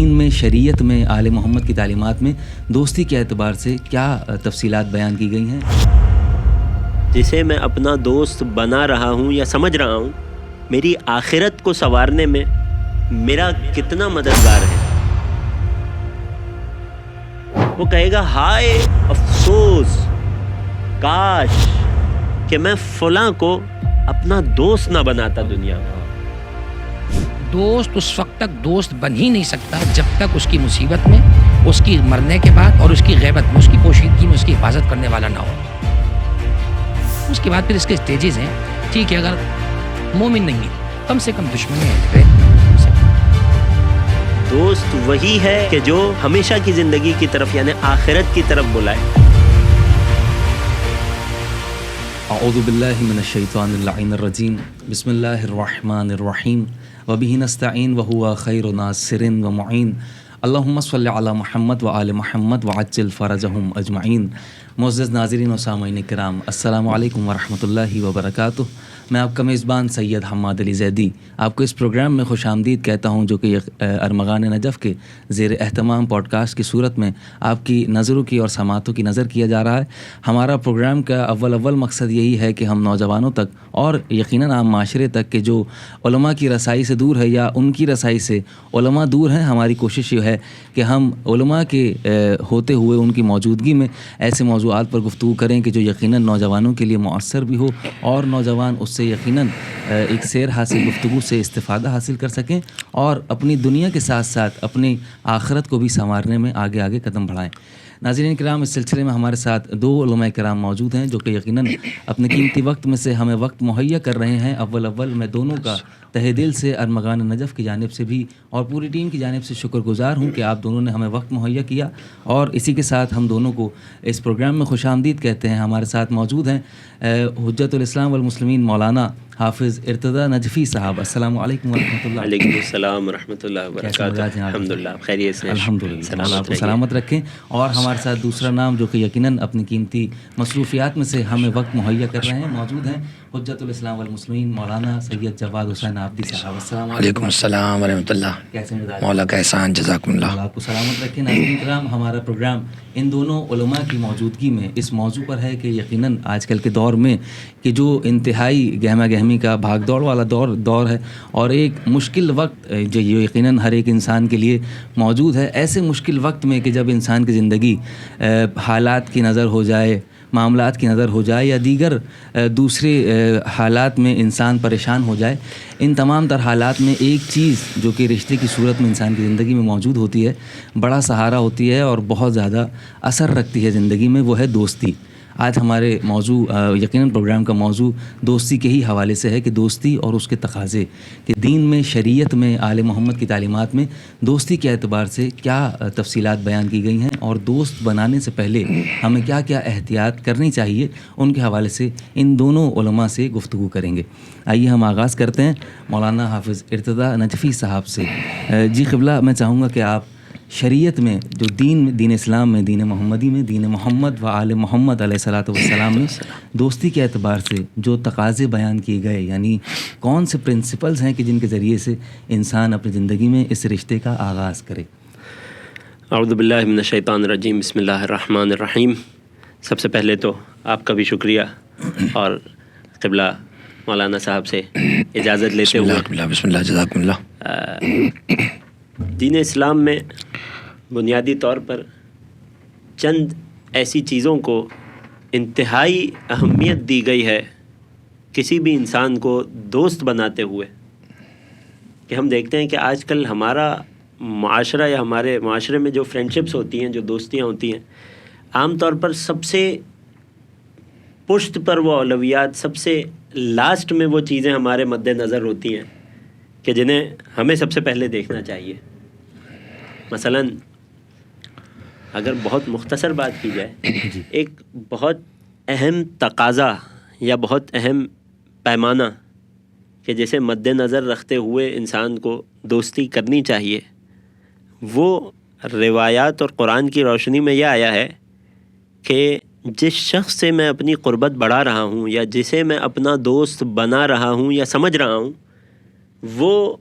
دین میں، شریعت میں، آل محمد کی تعلیمات میں دوستی کے اعتبار سے کیا تفصیلات بیان کی گئی ہیں؟ جسے میں اپنا دوست بنا رہا ہوں یا سمجھ رہا ہوں، میری آخرت کو سنوارنے میں میرا کتنا مددگار ہے۔ وہ کہے گا ہائے افسوس، کاش کہ میں فلاں کو اپنا دوست نہ بناتا دنیا میں۔ دوست اس وقت تک دوست بن ہی نہیں سکتا جب تک اس کی مصیبت میں، اس کی مرنے کے بعد اور اس کی غیبت میں، اس کی پوشیدگی میں اس کی حفاظت کرنے والا نہ ہو۔ اس کے بعد پھر اس کے اسٹیجز ہیں۔ ٹھیک ہے، اگر مومن نہیں ہے کم سے کم دشمن ہے۔ دوست وہی ہے کہ جو ہمیشہ کی زندگی کی طرف یعنی آخرت کی طرف بلائے۔ اعوذ باللہ من الشیطان اللعین الرجیم، بسم اللہ الرحمن الرحیم، وبہ نستعین وہو خیر ناصر ومعین، اللہم صلی علی محمد وآل محمد وعجل فرجہم اجمعین۔ معزز ناظرین و سامعین کرام، السلام علیکم ورحمۃ اللہ وبرکاتہ۔ میں آپ کا میزبان سید حماد علی زیدی آپ کو اس پروگرام میں خوش آمدید کہتا ہوں، جو کہ ارمغان نجف کے زیر اہتمام پوڈ کاسٹ کی صورت میں آپ کی نظروں کی اور سماعتوں کی نظر کیا جا رہا ہے۔ ہمارا پروگرام کا اول مقصد یہی ہے کہ ہم نوجوانوں تک اور یقیناً عام معاشرے تک کہ جو علماء کی رسائی سے دور ہے یا ان کی رسائی سے علماء دور ہیں، ہماری کوشش یہ ہے کہ ہم علماء کے ہوتے ہوئے ان کی موجودگی میں ایسے موضوعات پر گفتگو کریں کہ جو یقیناً نوجوانوں کے لیے مؤثر بھی ہو اور نوجوان اس سے یقیناً ایک سیر حاصل گفتگو سے استفادہ حاصل کر سکیں اور اپنی دنیا کے ساتھ ساتھ اپنی آخرت کو بھی سنوارنے میں آگے قدم بڑھائیں۔ ناظرین کرام، اس سلسلے میں ہمارے ساتھ دو علماء کرام موجود ہیں جو کہ یقیناً اپنے قیمتی وقت میں سے ہمیں وقت مہیا کر رہے ہیں۔ اول میں دونوں کا تہہ دل سے ارمغان نجف کی جانب سے بھی اور پوری ٹیم کی جانب سے شکر گزار ہوں کہ آپ دونوں نے ہمیں وقت مہیا کیا، اور اسی کے ساتھ ہم دونوں کو اس پروگرام میں خوش آمدید کہتے ہیں۔ ہمارے ساتھ موجود ہیں حجت الاسلام والمسلمین مولانا حافظ ارتضیٰ نجفی صاحب۔ السلام علیکم ورحمۃ اللہ۔ وعلیکم السلام ورحمۃ اللہ وبرکاتہ۔ الحمدللہ خیریت سے، الحمدللہ، اللہ آپ کو سلامت رکھیں۔ اور ہمارے ساتھ دوسرا نام جو کہ یقیناً اپنی قیمتی مصروفیات میں سے ہمیں وقت مہیا کر رہے ہیں، موجود ہیں حجت الاسلام والمسلمین مولانا سید جواد حسین عابدی صاحب۔ السلام علیکم السلام ورحمۃ اللہ۔ کیسے مزاج؟ مولا کا احسان، جزاکم اللہ۔ اللہ آپ کو سلامت رکھیں۔ ناظرین کرام، ہمارا پروگرام ان دونوں علماء کی موجودگی میں اس موضوع پر ہے کہ یقیناً آج کل کے دور میں کہ جو انتہائی گہما گہمی کا بھاگ دوڑ والا دور ہے اور ایک مشکل وقت جو یقیناً ہر ایک انسان کے لیے موجود ہے، ایسے مشکل وقت میں کہ جب انسان کی زندگی حالات کی نظر ہو جائے، معاملات کی نظر ہو جائے یا دیگر دوسرے حالات میں انسان پریشان ہو جائے، ان تمام تر حالات میں ایک چیز جو کہ رشتے کی صورت میں انسان کی زندگی میں موجود ہوتی ہے، بڑا سہارا ہوتی ہے اور بہت زیادہ اثر رکھتی ہے زندگی میں، وہ ہے دوستی۔ آج ہمارے موضوع یقیناً پروگرام کا موضوع دوستی کے ہی حوالے سے ہے کہ دوستی اور اس کے تقاضے، کہ دین میں، شریعت میں، آل محمد کی تعلیمات میں دوستی کے اعتبار سے کیا تفصیلات بیان کی گئی ہیں اور دوست بنانے سے پہلے ہمیں کیا کیا احتیاط کرنی چاہیے، ان کے حوالے سے ان دونوں علماء سے گفتگو کریں گے۔ آئیے ہم آغاز کرتے ہیں مولانا حافظ ارتضیٰ نجفی صاحب سے۔ جی قبلہ، میں چاہوں گا کہ آپ شریعت میں جو دین اسلام میں، دین محمدی میں، دین محمد و آل محمد علیہ الصلاۃ والسلام میں دوستی کے اعتبار سے جو تقاضے بیان کیے گئے، یعنی کون سے پرنسپلز ہیں کہ جن کے ذریعے سے انسان اپنی زندگی میں اس رشتے کا آغاز کرے؟ اعوذ باللہ من الشیطان الرجیم، بسم اللہ الرحمن الرحیم۔ سب سے پہلے تو آپ کا بھی شکریہ اور قبلہ مولانا صاحب سے اجازت لیتے ہوئے بسم اللہ، جزاکم اللہ۔ دین اسلام میں بنیادی طور پر چند ایسی چیزوں کو انتہائی اہمیت دی گئی ہے کسی بھی انسان کو دوست بناتے ہوئے، کہ ہم دیکھتے ہیں کہ آج کل ہمارا معاشرہ یا ہمارے معاشرے میں جو فرینڈشپس ہوتی ہیں، جو دوستیاں ہوتی ہیں، عام طور پر سب سے پشت پر وہ اولویات، سب سے لاسٹ میں وہ چیزیں ہمارے مد نظر ہوتی ہیں کہ جنہیں ہمیں سب سے پہلے دیکھنا چاہیے۔ مثلاً اگر بہت مختصر بات کی جائے، ایک بہت اہم تقاضا یا بہت اہم پیمانہ کہ جسے مد نظر رکھتے ہوئے انسان کو دوستی کرنی چاہیے، وہ روایات اور قرآن کی روشنی میں یہ آیا ہے کہ جس شخص سے میں اپنی قربت بڑھا رہا ہوں یا جسے میں اپنا دوست بنا رہا ہوں یا سمجھ رہا ہوں، وہ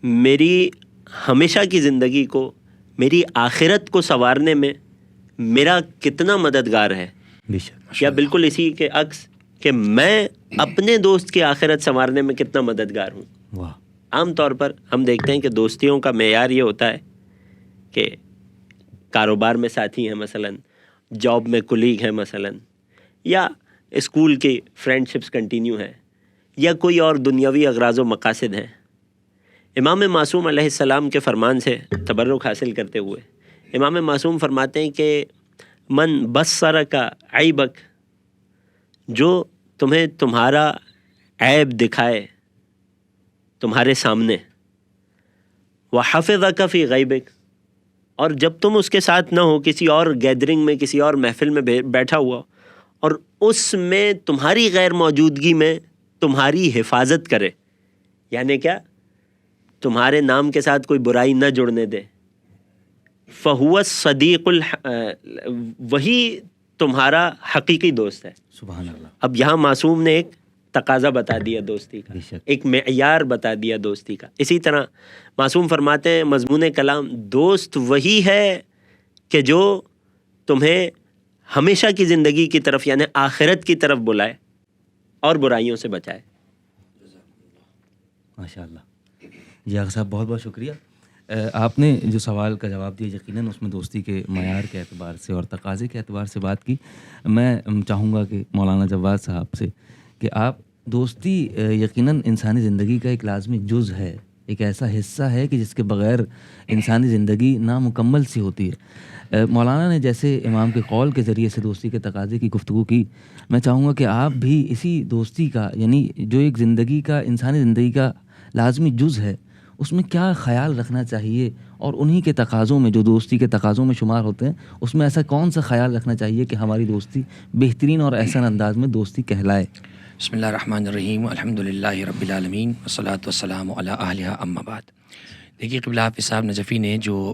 میری ہمیشہ کی زندگی کو، میری آخرت کو سنوارنے میں میرا کتنا مددگار ہے، بے شک، یا بالکل اسی کے عکس کہ میں اپنے دوست کی آخرت سنوارنے میں کتنا مددگار ہوں. واہ، عام طور پر ہم دیکھتے ہیں کہ دوستیوں کا معیار یہ ہوتا ہے کہ کاروبار میں ساتھی ہیں مثلاً، جاب میں کولیگ ہیں مثلاً، یا اسکول کی فرینڈ شپس کنٹینیو ہیں، یا کوئی اور دنیاوی اغراض و مقاصد ہیں. امام معصوم علیہ السلام کے فرمان سے تبرک حاصل کرتے ہوئے امام معصوم فرماتے ہیں کہ من بصرک عیبک، جو تمہیں تمہارا عیب دکھائے تمہارے سامنے، وحفظک فی غیبک، اور جب تم اس کے ساتھ نہ ہو، کسی اور گیدرنگ میں، کسی اور محفل میں بیٹھا ہوا، اور اس میں تمہاری غیر موجودگی میں تمہاری حفاظت کرے، یعنی کیا، تمہارے نام کے ساتھ کوئی برائی نہ جڑنے دے، فہو صدیق وہی تمہارا حقیقی دوست ہے. سبحان اللہ. اب یہاں معصوم نے ایک تقاضا بتا دیا دوستی کا، بے شک. ایک معیار بتا دیا دوستی کا. اسی طرح معصوم فرماتے ہیں مضمون کلام، دوست وہی ہے کہ جو تمہیں ہمیشہ کی زندگی کی طرف یعنی آخرت کی طرف بلائے اور برائیوں سے بچائے. ماشاء اللہ. جی آغا صاحب، بہت بہت شکریہ. آپ نے جو سوال کا جواب دیا، یقیناً اس میں دوستی کے معیار کے اعتبار سے اور تقاضے کے اعتبار سے بات کی. میں چاہوں گا کہ مولانا جواد صاحب سے کہ آپ، دوستی یقیناً انسانی زندگی کا ایک لازمی جز ہے، ایک ایسا حصہ ہے کہ جس کے بغیر انسانی زندگی نامکمل سی ہوتی ہے. مولانا نے جیسے امام کے قول کے ذریعے سے دوستی کے تقاضے کی گفتگو کی، میں چاہوں گا کہ آپ بھی اسی دوستی کا، یعنی جو ایک زندگی کا، انسانی زندگی کا لازمی جز ہے، اس میں کیا خیال رکھنا چاہیے، اور انہی کے تقاضوں میں، جو دوستی کے تقاضوں میں شمار ہوتے ہیں، اس میں ایسا کون سا خیال رکھنا چاہیے کہ ہماری دوستی بہترین اور احسن انداز میں دوستی کہلائے. بسم اللہ الرحمن الرحیم، الحمدللہ رب العالمین، والصلاۃ والسلام علی اہلھا، اما بعد. دیکھیے قبلہ حافظ صاحب نجفی نے جو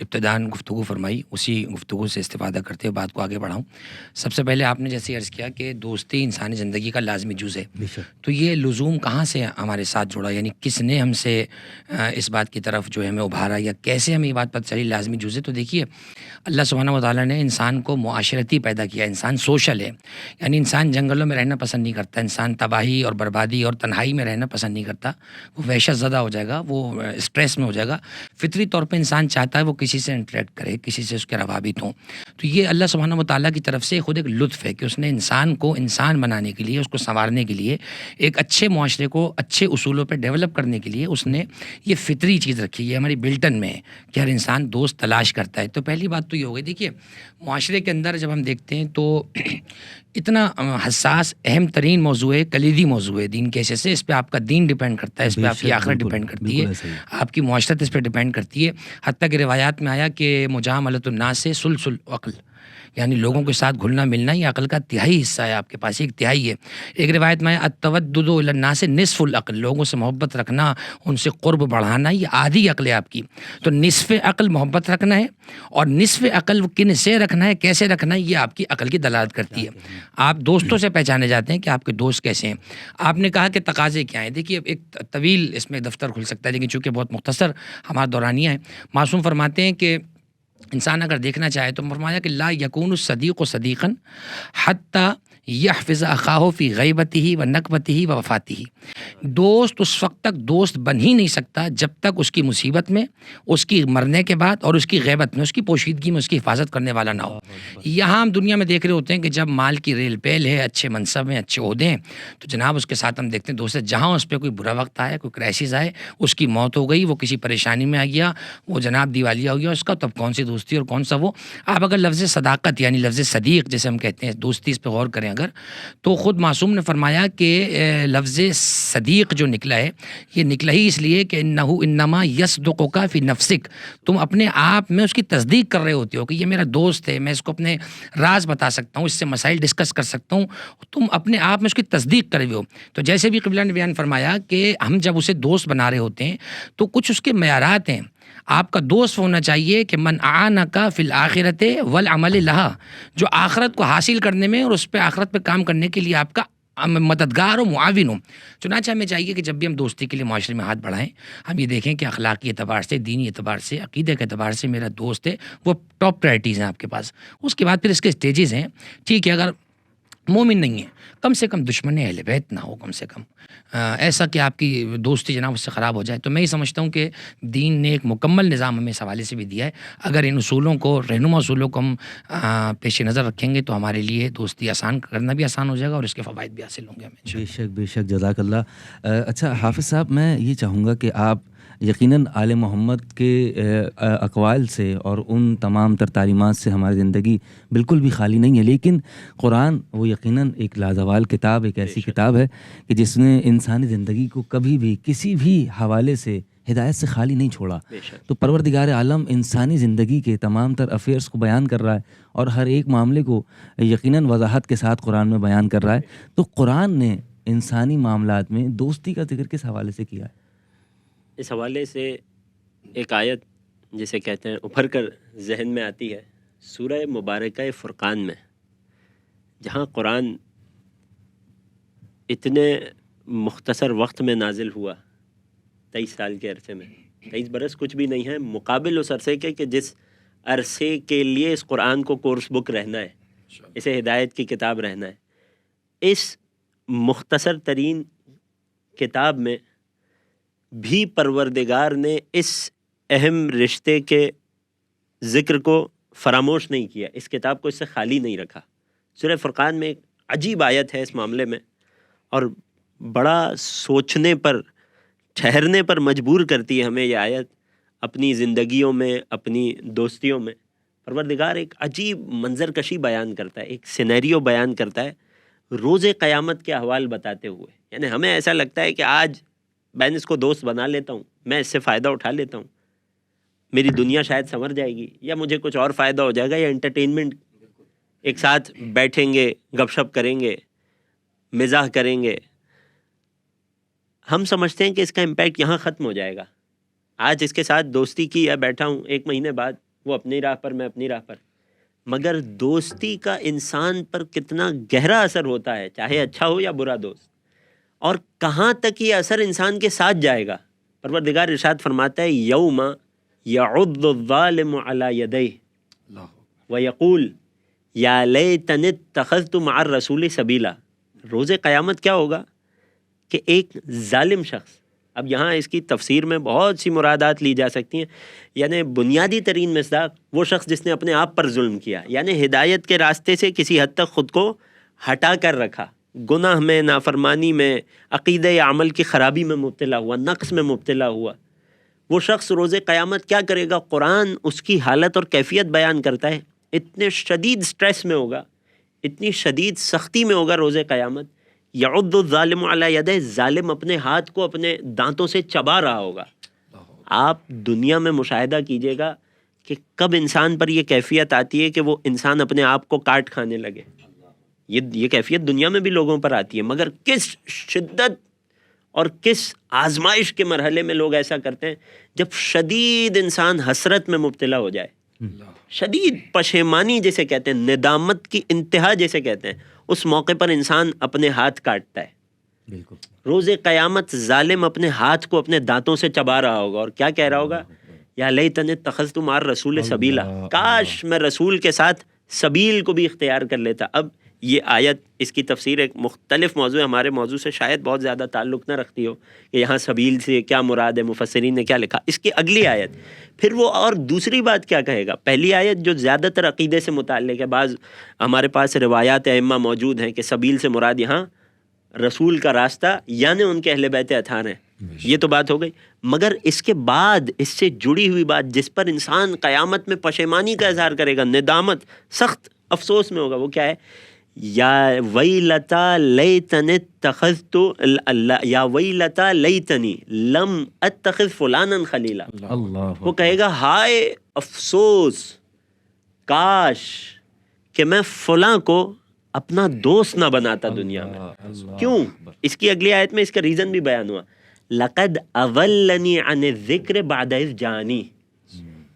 ابتداً گفتگو فرمائی، اسی گفتگو سے استفادہ کرتے ہوئے بات کو آگے بڑھاؤں. سب سے پہلے آپ نے جیسے عرض کیا کہ دوستی انسانی زندگی کا لازمی جز ہے، تو یہ لزوم کہاں سے ہمارے ساتھ جڑا، یعنی کس نے ہم سے اس بات کی طرف جو ہے ہمیں ابھارا، یا کیسے ہمیں یہ بات پتہ چلی لازمی جز ہے. تو دیکھیے اللہ سبحانہ و تعالیٰ نے انسان کو معاشرتی پیدا کیا، انسان سوشل ہے، یعنی انسان جنگلوں میں رہنا پسند نہیں کرتا، انسان تباہی اور بربادی اور تنہائی میں رہنا پسند نہیں کرتا، وہ وحشت زدہ ہو جائے گا، وہ اسٹریس میں ہو جائے گا. فطری طور پہ انسان چاہتا ہے وہ کسی سے انٹریکٹ کرے، کسی سے اس کے روابط ہوں. تو یہ اللہ سبحانہ و تعالیٰ کی طرف سے خود ایک لطف ہے کہ اس نے انسان کو انسان بنانے کے لیے، اس کو سنوارنے کے لیے، ایک اچھے معاشرے کو اچھے اصولوں پہ ڈیولپ کرنے کے لیے اس نے یہ فطری چیز رکھی ہے، ہماری بلٹن میں ہے کہ ہر انسان دوست تلاش کرتا ہے. تو پہلی بات تو یہ ہو گئی. دیکھیے معاشرے کے اندر جب ہم دیکھتے ہیں تو اتنا حساس اہم ترین موضوع ہے، کلیدی موضوع ہے دین کے حیثیت سے. اس پہ آپ کا دین ڈیپینڈ کرتا ہے، اس پہ آپ کی آخرت ڈیپینڈ کرتی ہے، آپ کی معاشرت اس پہ ڈیپینڈ کرتی ہے. حتیٰ کہ روایات میں آیا کہ مجاملۃ الناس سے سلسل عقل، یعنی لوگوں کے ساتھ گھلنا ملنا یہ عقل کا تہائی حصہ ہے، آپ کے پاس ایک تہائی ہے. ایک روایت میں التودد الی الناس نصف العقل، لوگوں سے محبت رکھنا، ان سے قرب بڑھانا، یہ آدھی عقل ہے آپ کی. تو نصف عقل محبت رکھنا ہے، اور نصف عقل کن سے رکھنا ہے، کیسے رکھنا ہے، یہ آپ کی عقل کی دلالت کرتی ہے. آپ دوستوں سے پہچانے جاتے ہیں کہ آپ کے دوست کیسے ہیں. آپ نے کہا کہ تقاضے کیا ہیں. دیکھیے ایک طویل اس میں دفتر کھل سکتا ہے، لیکن چونکہ بہت مختصر ہمارا دورانیہ ہے. معصوم فرماتے ہیں کہ انسان اگر دیکھنا چاہے تو فرمایا کہ لا یکون الصدیق صدیقا حتی یحفظ اخاہ فی غیبتہ و نکبتہ و وفاتہ. دوست اس وقت تک دوست بن ہی نہیں سکتا جب تک اس کی مصیبت میں، اس کی مرنے کے بعد اور اس کی غیبت میں، اس کی پوشیدگی میں اس کی حفاظت کرنے والا نہ ہو. یہاں ہم دنیا میں دیکھ رہے ہوتے ہیں کہ جب مال کی ریل پیل ہے، اچھے منصب میں، اچھے عہدے ہیں، تو جناب اس کے ساتھ ہم دیکھتے ہیں دوست جہاں اس پہ کوئی برا وقت آیا، کوئی کرائسس آئے، اس کی موت ہو گئی، وہ کسی پریشانی میں آ گیا، وہ جناب دیوالیہ ہو گیا اس کا، تب کون سی دوستی اور کون سا وہ. آپ اگر لفظ صداقت یعنی لفظ صدیق جیسے ہم کہتے ہیں دوستی، اس پہ غور کریں اگر، تو خود معصوم نے فرمایا کہ لفظ صدیق جو نکلا ہے یہ نکلا ہی اس لیے کہ انہ انما یصدقک فی نفسک، تم اپنے آپ میں اس کی تصدیق کر رہے ہوتے ہو کہ یہ میرا دوست ہے، میں اس کو اپنے راز بتا سکتا ہوں، اس سے مسائل ڈسکس کر سکتا ہوں، تم اپنے آپ میں اس کی تصدیق کر رہے ہو. تو جیسے بھی قبلہ نے بیان فرمایا کہ ہم جب اسے دوست بنا رہے ہوتے ہیں تو کچھ اس کے معیارات ہیں. آپ کا دوست ہونا چاہیے کہ من اعانک فی الآخرۃ والعمل لہا، جو آخرت کو حاصل کرنے میں اور اس پہ آخرت پہ کام کرنے کے لیے آپ کا مددگار ہوں، معاون ہوں. چنانچہ ہمیں چاہیے کہ جب بھی ہم دوستی کے لیے معاشرے میں ہاتھ بڑھائیں، ہم یہ دیکھیں کہ اخلاقی اعتبار سے، دینی اعتبار سے، عقیدے کے اعتبار سے میرا دوست ہے وہ ٹاپ پرائرٹیز ہیں آپ کے پاس. اس کے بعد پھر اس کے اسٹیجز ہیں. ٹھیک ہے، اگر مومن نہیں ہے کم سے کم دشمن اہل بیت نہ ہو، کم سے کم ایسا کہ آپ کی دوستی جناب اس سے خراب ہو جائے. تو میں یہ سمجھتا ہوں کہ دین نے ایک مکمل نظام ہمیں اس حوالے سے بھی دیا ہے. اگر ان اصولوں کو، رہنما اصولوں کو ہم پیش نظر رکھیں گے تو ہمارے لیے دوستی آسان کرنا بھی آسان ہو جائے گا اور اس کے فوائد بھی حاصل ہوں گے ہمیں. بے شک بے شک، جزاک اللہ. اچھا حافظ صاحب، میں یہ چاہوں گا کہ آپ یقیناً آل محمد کے اقوال سے اور ان تمام تر تعلیمات سے ہماری زندگی بالکل بھی خالی نہیں ہے، لیکن قرآن وہ یقیناً ایک لازوال کتاب، ایک ایسی کتاب ہے کہ جس نے انسانی زندگی کو کبھی بھی کسی بھی حوالے سے ہدایت سے خالی نہیں چھوڑا. تو پروردگار عالم انسانی زندگی کے تمام تر افیئرس کو بیان کر رہا ہے اور ہر ایک معاملے کو یقیناً وضاحت کے ساتھ قرآن میں بیان کر رہا ہے. تو قرآن نے انسانی معاملات میں دوستی کا ذکر کس حوالے سے کیا ہے؟ اس حوالے سے ایک آیت جسے کہتے ہیں ابھر کر ذہن میں آتی ہے سورہ مبارکہ فرقان میں، جہاں قرآن اتنے مختصر وقت میں نازل ہوا، 23 سال کے عرصے میں. 23 برس کچھ بھی نہیں ہے مقابل اس عرصے کے کہ جس عرصے کے لیے اس قرآن کو کورس بک رہنا ہے، اسے ہدایت کی کتاب رہنا ہے. اس مختصر ترین کتاب میں بھی پروردگار نے اس اہم رشتے کے ذکر کو فراموش نہیں کیا، اس کتاب کو اس سے خالی نہیں رکھا. سورہ فرقان میں ایک عجیب آیت ہے اس معاملے میں اور بڑا سوچنے پر، ٹھہرنے پر مجبور کرتی ہے ہمیں یہ آیت اپنی زندگیوں میں، اپنی دوستیوں میں. پروردگار ایک عجیب منظر کشی بیان کرتا ہے، ایک سینیریو بیان کرتا ہے روز قیامت کے احوال بتاتے ہوئے. یعنی ہمیں ایسا لگتا ہے کہ آج میں اس کو دوست بنا لیتا ہوں، میں اس سے فائدہ اٹھا لیتا ہوں، میری دنیا شاید سنور جائے گی یا مجھے کچھ اور فائدہ ہو جائے گا، یا انٹرٹینمنٹ، ایک ساتھ بیٹھیں گے، گپ شپ کریں گے، مزاح کریں گے. ہم سمجھتے ہیں کہ اس کا امپیکٹ یہاں ختم ہو جائے گا. آج اس کے ساتھ دوستی کی یا بیٹھا ہوں، 1 مہینے بعد وہ اپنی راہ پر، میں اپنی راہ پر. مگر دوستی کا انسان پر کتنا گہرا اثر ہوتا ہے، چاہے اچھا ہو یا برا دوست، اور کہاں تک یہ اثر انسان کے ساتھ جائے گا. پروردگار ارشاد فرماتا ہے یوم یعض الظالم علی یدیہ ویقول یا لیتنی اتخذت مع الرسول سبیلا. روز قیامت کیا ہوگا کہ ایک ظالم شخص، اب یہاں اس کی تفسیر میں بہت سی مرادات لی جا سکتی ہیں. یعنی بنیادی ترین مصداق وہ شخص جس نے اپنے آپ پر ظلم کیا، یعنی ہدایت کے راستے سے کسی حد تک خود کو ہٹا کر رکھا، گناہ میں، نافرمانی میں، عقیدہ عمل کی خرابی میں مبتلا ہوا، نقص میں مبتلا ہوا. وہ شخص روز قیامت کیا کرے گا؟ قرآن اس کی حالت اور کیفیت بیان کرتا ہے. اتنے شدید سٹریس میں ہوگا، اتنی شدید سختی میں ہوگا روز قیامت. یعض الظالم علی یدیہ، ظالم اپنے ہاتھ کو اپنے دانتوں سے چبا رہا ہوگا. آپ دنیا میں مشاہدہ کیجئے گا کہ کب انسان پر یہ کیفیت آتی ہے کہ وہ انسان اپنے آپ کو کاٹ کھانے لگے. یہ کیفیت دنیا میں بھی لوگوں پر آتی ہے، مگر کس شدت اور کس آزمائش کے مرحلے میں لوگ ایسا کرتے ہیں جب شدید انسان حسرت میں مبتلا ہو جائے، شدید پشیمانی جسے کہتے ہیں، ندامت کی انتہا جسے کہتے ہیں، اس موقع پر انسان اپنے ہاتھ کاٹتا ہے. بالکل. روز قیامت ظالم اپنے ہاتھ کو اپنے دانتوں سے چبا رہا ہوگا اور کیا کہہ رہا ہوگا؟ یا لیتنی اتخذت مع الرسول سبیلا، کاش میں رسول کے ساتھ سبیل کو بھی اختیار کر لیتا. اب یہ آیت، اس کی تفسیر ایک مختلف موضوع ہے، ہمارے موضوع سے شاید بہت زیادہ تعلق نہ رکھتی ہو کہ یہاں سبیل سے کیا مراد ہے، مفسرین نے کیا لکھا. اس کی اگلی آیت پھر وہ اور دوسری بات کیا کہے گا. پہلی آیت جو زیادہ تر عقیدے سے متعلق ہے، بعض ہمارے پاس روایات ائمہ موجود ہیں کہ سبیل سے مراد یہاں رسول کا راستہ یعنی ان کے اہل بیت اطہار ہیں. یہ تو بات ہو گئی، مگر اس کے بعد اس سے جڑی ہوئی بات جس پر انسان قیامت میں پشیمانی کا اظہار کرے گا، ندامت، سخت افسوس میں ہوگا، وہ کیا ہے؟ یا ویلتا لیتنی اتخذت، یا ویلتا لیتنی لم اتخذ فلانا خلیلا. وہ کہے گا ہائے افسوس، کاش کہ میں فلاں کو اپنا دوست نہ بناتا دنیا میں. کیوں؟ اس کی اگلی آیت میں اس کا ریزن بھی بیان ہوا، لقد اضلنی عن الذکر بعد اذ جانی.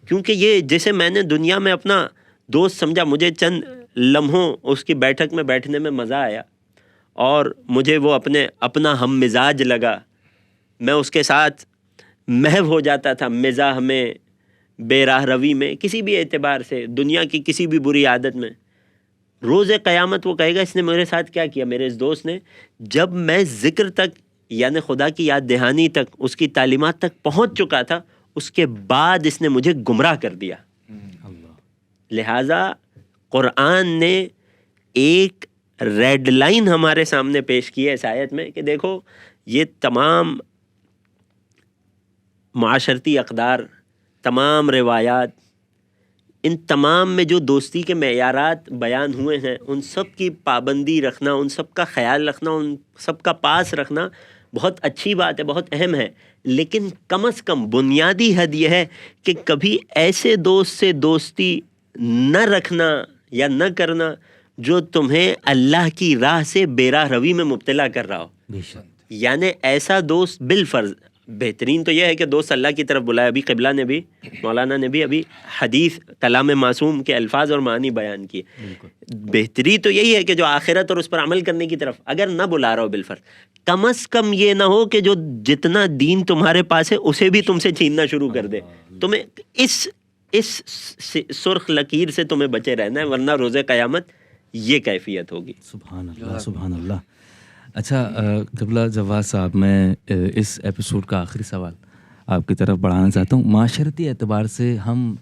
کیونکہ یہ جسے میں نے دنیا میں اپنا دوست سمجھا، مجھے چند لمحوں اس کی بیٹھک میں بیٹھنے میں مزہ آیا، اور مجھے وہ اپنا ہم مزاج لگا، میں اس کے ساتھ محو ہو جاتا تھا مزاح میں، بے راہ روی میں، کسی بھی اعتبار سے، دنیا کی کسی بھی بری عادت میں، روز قیامت وہ کہے گا اس نے میرے ساتھ کیا کیا، میرے اس دوست نے، جب میں ذکر تک یعنی خدا کی یاد دہانی تک، اس کی تعلیمات تک پہنچ چکا تھا، اس کے بعد اس نے مجھے گمراہ کر دیا۔ لہٰذا قرآن نے ایک ریڈ لائن ہمارے سامنے پیش کی ہے اس آیت میں کہ دیکھو یہ تمام معاشرتی اقدار، تمام روایات، ان تمام میں جو دوستی کے معیارات بیان ہوئے ہیں، ان سب کی پابندی رکھنا، ان سب کا خیال رکھنا، ان سب کا پاس رکھنا بہت اچھی بات ہے، بہت اہم ہے، لیکن کم از کم بنیادی حد یہ ہے کہ کبھی ایسے دوست سے دوستی نہ رکھنا یا نہ کرنا جو تمہیں اللہ کی راہ سے بے راہ روی میں مبتلا کر رہا ہو۔ یعنی ایسا دوست بالفرض، بہترین تو یہ ہے کہ دوست اللہ کی طرف بلائے۔ ابھی قبلہ نے بھی، مولانا نے بھی ابھی حدیث کلام معصوم کے الفاظ اور معنی بیان کیے۔ بہتری تو یہی ہے کہ جو آخرت اور اس پر عمل کرنے کی طرف اگر نہ بلا رہا ہو بالفرض، کم از کم یہ نہ ہو کہ جو جتنا دین تمہارے پاس ہے اسے بھی تم سے چھیننا شروع کر دے۔ تمہیں اس سرخ لکیر سے تمہیں بچے رہنا ہے، ورنہ روز قیامت یہ کیفیت ہوگی۔ سبحان اللہ، سبحان اللہ۔ اچھا قبلہ جواد صاحب، میں اس ایپیسوڈ کا آخری سوال آپ کی طرف بڑھانا چاہتا ہوں۔ معاشرتی اعتبار سے ہم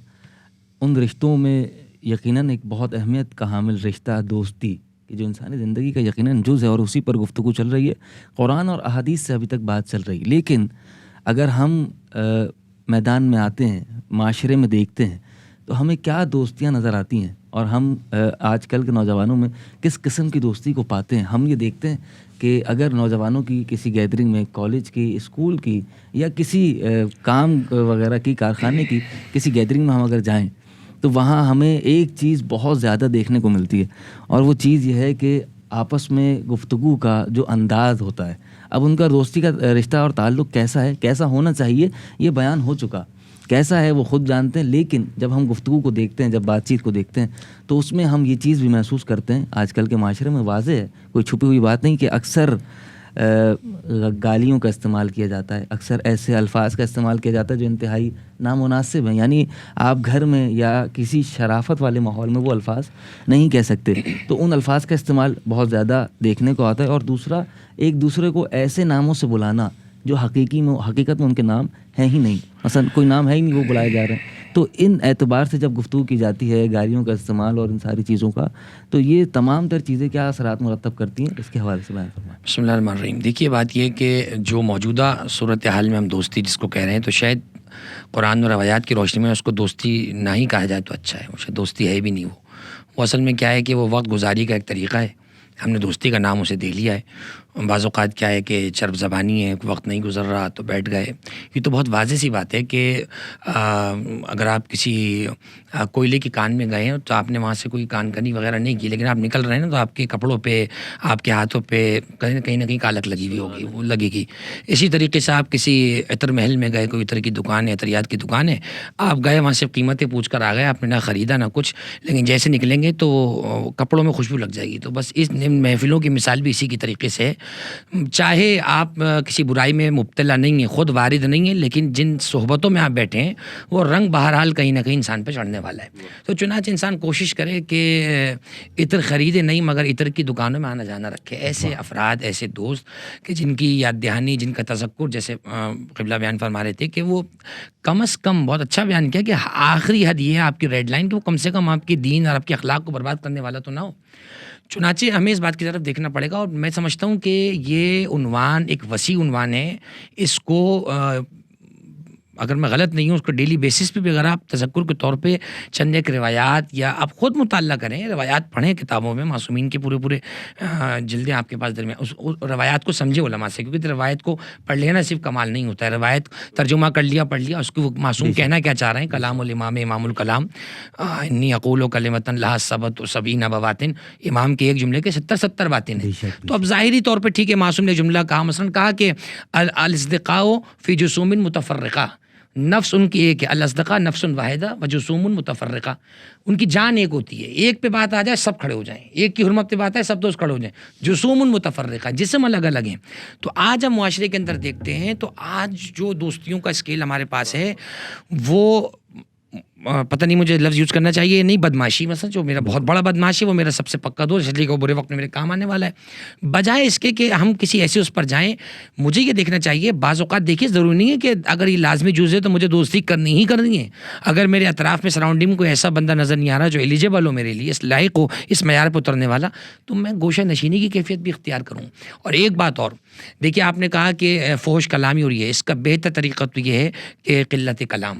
ان رشتوں میں یقیناً ایک بہت اہمیت کا حامل رشتہ دوستی کہ جو انسانی زندگی کا یقیناً جز ہے، اور اسی پر گفتگو چل رہی ہے، قرآن اور احادیث سے ابھی تک بات چل رہی ہے۔ لیکن اگر ہم میدان میں آتے ہیں، معاشرے میں دیکھتے ہیں، تو ہمیں کیا دوستیاں نظر آتی ہیں، اور ہم آج کل کے نوجوانوں میں کس قسم کی دوستی کو پاتے ہیں؟ ہم یہ دیکھتے ہیں کہ اگر نوجوانوں کی کسی گیدرنگ میں، کالج کی، اسکول کی، یا کسی کام وغیرہ کی، کارخانے کی کسی گیدرنگ میں ہم اگر جائیں تو وہاں ہمیں ایک چیز بہت زیادہ دیکھنے کو ملتی ہے، اور وہ چیز یہ ہے کہ آپس میں گفتگو کا جو انداز ہوتا ہے، اب ان کا دوستی کا رشتہ اور تعلق کیسا ہے، کیسا ہونا چاہیے، یہ بیان ہو چکا، کیسا ہے وہ خود جانتے ہیں۔ لیکن جب ہم گفتگو کو دیکھتے ہیں، جب بات چیت کو دیکھتے ہیں، تو اس میں ہم یہ چیز بھی محسوس کرتے ہیں، آج کل کے معاشرے میں واضح ہے، کوئی چھپی ہوئی بات نہیں، کہ اکثر گالیوں کا استعمال کیا جاتا ہے، اکثر ایسے الفاظ کا استعمال کیا جاتا ہے جو انتہائی نامناسب ہیں، یعنی آپ گھر میں یا کسی شرافت والے ماحول میں وہ الفاظ نہیں کہہ سکتے، تو ان الفاظ کا استعمال بہت زیادہ دیکھنے کو آتا ہے۔ اور دوسرا، ایک دوسرے کو ایسے ناموں سے بلانا جو حقیقت میں ان کے نام ہیں ہی نہیں، مثلا کوئی نام ہے ہی نہیں، وہ بلائے جا رہے ہیں۔ تو ان اعتبار سے جب گفتگو کی جاتی ہے، گالیوں کا استعمال اور ان ساری چیزوں کا، تو یہ تمام تر چیزیں کیا اثرات مرتب کرتی ہیں، اس کے حوالے سے بیان فرمائیں۔ بسم اللہ الرحمن الرحیم۔ دیکھیے بات یہ کہ جو موجودہ صورتحال میں ہم دوستی جس کو کہہ رہے ہیں، تو شاید قرآن اور روایات کی روشنی میں اس کو دوستی نہ ہی کہا جائے تو اچھا ہے، وہ شاید دوستی ہے بھی نہیں۔ وہ اصل میں کیا ہے کہ وہ وقت گزاری کا ایک طریقہ ہے، ہم نے دوستی کا نام اسے دے لیا ہے۔ بعض اوقات کیا ہے کہ چرب زبانی ہے، وقت نہیں گزر رہا تو بیٹھ گئے۔ یہ تو بہت واضح سی بات ہے کہ اگر آپ کسی کوئلے کی کان میں گئے ہیں تو آپ نے وہاں سے کوئی کان کنی وغیرہ نہیں کی، لیکن آپ نکل رہے ہیں نا، تو آپ کے کپڑوں پہ، آپ کے ہاتھوں پہ کہیں نہ کہیں کالک لگی ہوئی ہوگی، وہ لگے گی۔ اسی طریقے سے آپ کسی عطر محل میں گئے، کوئی عطر کی دکان ہے، عطریات کی دکان ہے، آپ گئے وہاں سے قیمتیں پوچھ کر آ گئے، آپ نے نہ خریدا نہ کچھ، لیکن جیسے نکلیں گے تو کپڑوں میں خوشبو لگ جائے گی۔ تو بس اس محفلوں کی مثال بھی اسی کی طریقے سے ہے۔ چاہے آپ کسی برائی میں مبتلا نہیں ہیں، خود وارد نہیں ہیں، لیکن جن صحبتوں میں آپ بیٹھے ہیں وہ رنگ بہرحال کہیں نہ کہیں انسان پہ چڑھنے والا ہے۔ تو چنانچہ انسان کوشش کرے کہ عطر خریدے نہیں مگر عطر کی دکانوں میں آنا جانا رکھے۔ ایسے افراد، ایسے دوست کہ جن کی یاد دہانی، جن کا تذکر، جیسے قبلہ بیان فرما رہے تھے کہ وہ کم از کم، بہت اچھا بیان کیا کہ آخری حد یہ ہے آپ کی ریڈ لائن کہ وہ کم سے کم آپ کی دین اور آپ کے اخلاق کو برباد کرنے والا تو نہ ہو۔ چنانچہ ہمیں اس بات کی طرف دیکھنا پڑے گا، اور میں سمجھتا ہوں کہ یہ عنوان ایک وسیع عنوان ہے۔ اس کو اگر میں غلط نہیں ہوں، اس کو ڈیلی بیسس پہ بھی اگر آپ تذکر کے طور پہ چند ایک روایات یا آپ خود مطالعہ کریں، روایات پڑھیں کتابوں میں، معصومین کے پورے جلدیں آپ کے پاس درمیان، اس روایات کو سمجھے علماء سے، کیونکہ روایت کو پڑھ لینا صرف کمال نہیں ہوتا ہے، روایت ترجمہ کر لیا، پڑھ لیا، اس کو معصوم کہنا کیا چاہ رہے ہیں۔ کلام الامام امام الکلام، انی اقول کلمۃ لہا سبعۃ وسبعین بواطن، امام کے ایک جملے کے 70 باتیں ہیں۔ تو اب ظاہری طور پہ ٹھیک ہے، معصوم نے جملہ کہا، مثلا کہا کہ الاصدقاء فی جسوم متفرقہ، نفس ان کی ایک ہے، الاصدقاء نفس واحدہ و جسوم متفرقہ، ان کی جان ایک ہوتی ہے، ایک پہ بات آ جائے سب کھڑے ہو جائیں، ایک کی حرمت پہ بات آئے سب دوست کھڑے ہو جائیں، جسوم متفرقہ، جسم الگ الگ ہیں۔ تو آج ہم معاشرے کے اندر دیکھتے ہیں تو آج جو دوستیوں کا اسکیل ہمارے پاس ہے وہ پتہ نہیں مجھے لفظ یوز کرنا چاہیے نہیں، بدماشی مثلا، جو میرا بہت بڑا بدماش ہے وہ میرا سب سے پکا دوست، اس لیے کہ وہ برے وقت میں میرے کام آنے والا ہے، بجائے اس کے کہ ہم کسی ایسے اس پر جائیں۔ مجھے یہ دیکھنا چاہیے، بعض اوقات دیکھیے ضروری نہیں ہے کہ اگر یہ لازمی جز ہے تو مجھے دوستی کرنی ہی کرنی ہے۔ اگر میرے اطراف میں سراؤنڈنگ میں کوئی ایسا بندہ نظر نہیں آ رہا جو ایلیجیبل ہو میرے لیے، اس لائق ہو، اس معیار پہ اترنے والا، تو میں گوشہ نشینی کی کیفیت بھی اختیار کروں۔ اور ایک بات اور، دیکھیے آپ نے کہا کہ فحش کلامی ہو رہی ہے، اس کا بہتر طریقہ تو یہ ہے کہ قلت کلام،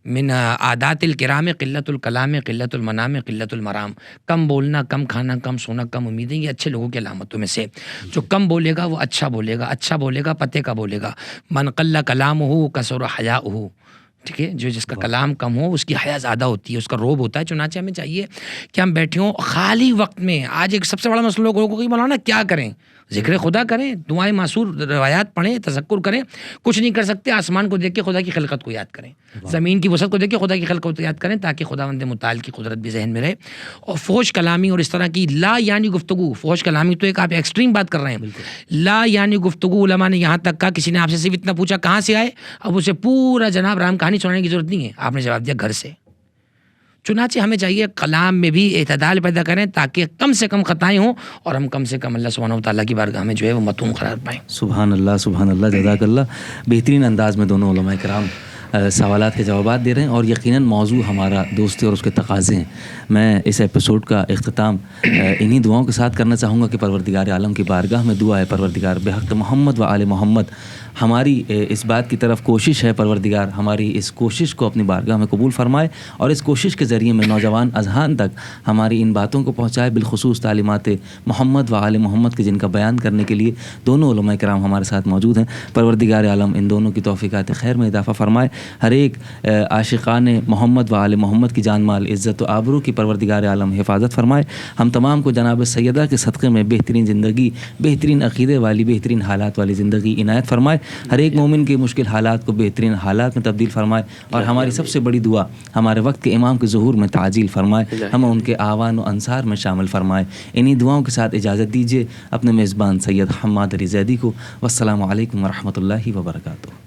من عادات الکرام قلت الکلام قلت المنام قلت المرام، کم بولنا، کم کھانا، کم سونا، کم امیدیں، یہ اچھے لوگوں کی علامتوں میں سے۔ جو کم بولے گا وہ اچھا بولے گا، اچھا بولے گا پتے کا بولے گا، من قل کلامہ کثر حیاؤہ، ٹھیک ہے، جو جس کا کلام کم ہو اس کی حیا زیادہ ہوتی ہے، اس کا روب ہوتا ہے۔ چنانچہ ہمیں چاہیے کہ ہم بیٹھے ہوں خالی وقت میں، آج ایک سب سے بڑا مسئلہ لوگوں کو مولانا کیا کریں، ذکر خدا کریں، دعائیں معصور روایات پڑھیں، تذکر کریں، کچھ نہیں کر سکتے، آسمان کو دیکھ کے خدا کی خلقت کو یاد کریں، زمین کی وسعت کو دیکھ کے خدا کی خلقت کو یاد کریں، تاکہ خداوند متعال کی قدرت بھی ذہن میں رہے۔ اور فحش کلامی اور اس طرح کی لا یعنی گفتگو، فحش کلامی تو ایک آپ ایکسٹریم بات کر رہے ہیں، لا یعنی گفتگو، علماء نے یہاں تک کہا، کسی نے آپ سے صرف اتنا پوچھا کہاں سے آئے، اب اسے پورا جناب رام کہانی سنانے کی ضرورت نہیں ہے، آپ نے جواب دیا گھر سے۔ چنانچہ ہمیں چاہیے کلام میں بھی اعتدال پیدا کریں تاکہ کم سے کم خطائیں ہوں اور ہم کم سے کم اللہ سبحانہ و تعالیٰ کی بارگاہ میں جو ہے وہ مطمئن قرار پائیں۔ سبحان اللہ، جزاک اللہ۔ بہترین انداز میں دونوں علماء کرام سوالات کے جوابات دے رہے ہیں، اور یقیناً موضوع ہمارا دوستی اور اس کے تقاضے ہیں۔ میں اس ایپیسوڈ کا اختتام انہی دعاؤں کے ساتھ کرنا چاہوں گا کہ پروردگار عالم کی بارگاہ میں دعا ہے، پروردگار بحق محمد و آل محمد، ہماری اس بات کی طرف کوشش ہے، پروردگار ہماری اس کوشش کو اپنی بارگاہ میں قبول فرمائے، اور اس کوشش کے ذریعے میں نوجوان اذہان تک ہماری ان باتوں کو پہنچائے، بالخصوص تعلیمات محمد و آل محمد کے، جن کا بیان کرنے کے لیے دونوں علماء کرام ہمارے ساتھ موجود ہیں۔ پروردگار عالم ان دونوں کی توفیقات خیر میں اضافہ فرمائے، ہر ایک عاشقان محمد و آل محمد کی جان مال عزت و آبرو کی پروردگار عالم حفاظت فرمائے۔ ہم تمام کو جناب سیدہ کے صدقے میں بہترین زندگی، بہترین عقیدے والی، بہترین حالات والی زندگی عنایت فرمائے، ہر ایک مومن کے مشکل حالات کو بہترین حالات میں تبدیل فرمائے، اور ہماری سب سے بڑی دعا ہمارے وقت کے امام کے ظہور میں تعجیل فرمائے، ہم ان کے آوان و انصار میں شامل فرمائے۔ انہی دعاؤں کے ساتھ اجازت دیجیے اپنے میزبان سید حماد علی زیدی کو۔ والسلام علیکم ورحمۃ اللہ وبرکاتہ۔